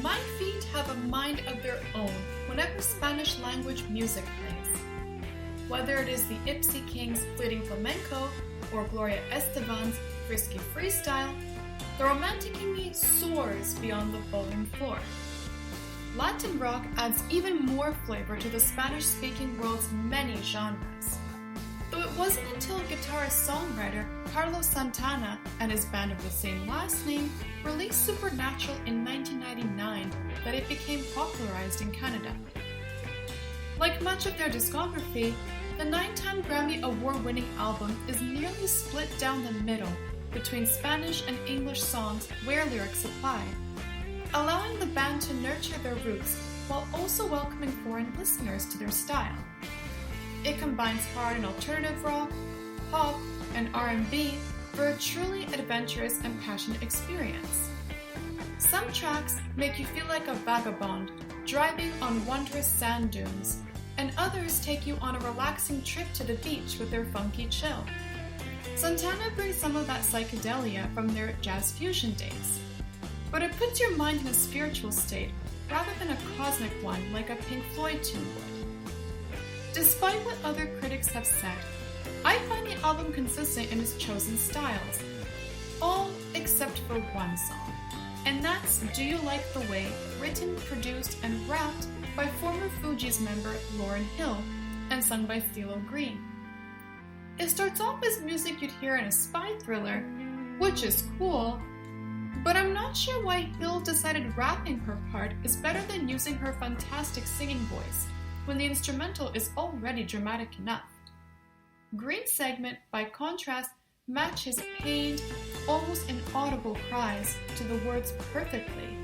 My feet have a mind of their own whenever Spanish language music plays. Whether it is the Ipsy Kings' fleeting flamenco or Gloria Estefan's frisky freestyle, the romantic in me soars beyond the ballroom floor. Latin rock adds even more flavor to the Spanish-speaking world's many genres. Though it wasn't until guitarist-songwriter Carlos Santana and his band of the same last name released Supernatural in 1999 that it became popularized in Canada. Like much of their discography, the 9-time Grammy Award-winning album is nearly split down the middle between Spanish and English songs where lyrics apply, allowing the band to nurture their roots while also welcoming foreign listeners to their style. It combines hard and alternative rock, pop, and R&B for a truly adventurous and passionate experience. Some tracks make you feel like a vagabond driving on wondrous sand dunes, and others take you on a relaxing trip to the beach with their funky chill. Santana brings some of that psychedelia from their jazz fusion days, but it puts your mind in a spiritual state rather than a cosmic one like a Pink Floyd tune would. Despite what other critics have said, I find the album consistent in its chosen styles, all except for one song, and that's Do You Like the Way, written, produced, and rapped by former Fugees member Lauryn Hill and sung by CeeLo Green. It starts off as music you'd hear in a spy thriller, which is cool, but I'm not sure why Hill decided rapping her part is better than using her fantastic singing voice when the instrumental is already dramatic enough. Green's segment, by contrast, match his pained, almost inaudible cries to the words perfectly,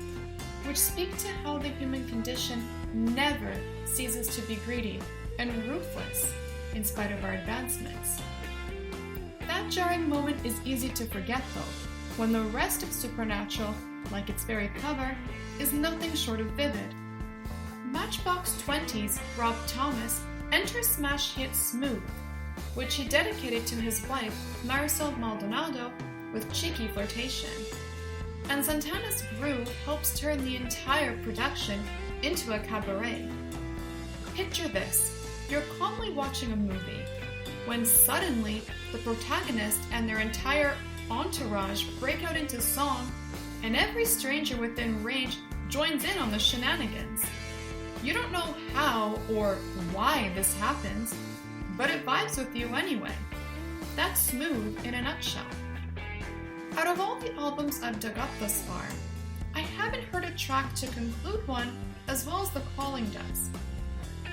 which speak to how the human condition never ceases to be greedy and ruthless in spite of our advancements. That jarring moment is easy to forget though, when the rest of Supernatural, like its very cover, is nothing short of vivid. Matchbox 20's Rob Thomas enters smash hit Smooth, which he dedicated to his wife Marisol Maldonado with cheeky flirtation. And Santana's groove helps turn the entire production into a cabaret. Picture this. You're calmly watching a movie, when suddenly the protagonist and their entire entourage break out into song, and every stranger within range joins in on the shenanigans. You don't know how or why this happens, but it vibes with you anyway. That's Smooth in a nutshell. Out of all the albums I've dug up thus far, I haven't heard a track to conclude one as well as The Calling does.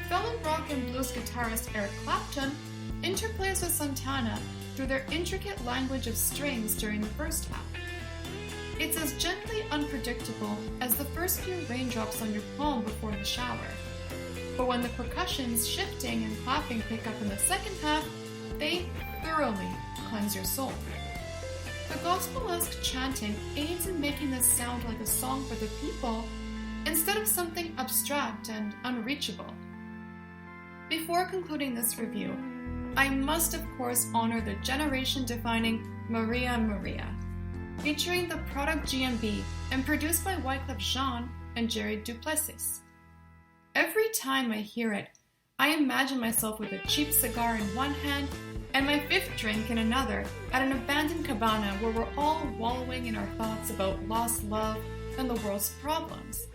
Fellow rock and blues guitarist Eric Clapton interplays with Santana through their intricate language of strings during the first half. It's as gently unpredictable as the first few raindrops on your palm before the shower. But when the percussions, shifting, and clapping pick up in the second half, they thoroughly cleanse your soul. The gospel-esque chanting aids in making this sound like a song for the people instead of something abstract and unreachable. Before concluding this review, I must of course honor the generation-defining Maria Maria, featuring the Product GMB and produced by Wyclef Jean and Jerry Duplessis. Every time I hear it, I imagine myself with a cheap cigar in one hand and my fifth drink in another at an abandoned cabana where we're all wallowing in our thoughts about lost love and the world's problems.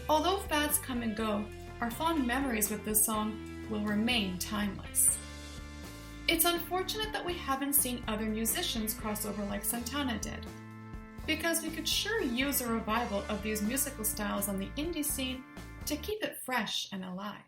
Although fads come and go, our fond memories with this song will remain timeless. It's unfortunate that we haven't seen other musicians cross over like Santana did, because we could sure use a revival of these musical styles on the indie scene to keep it fresh and alive.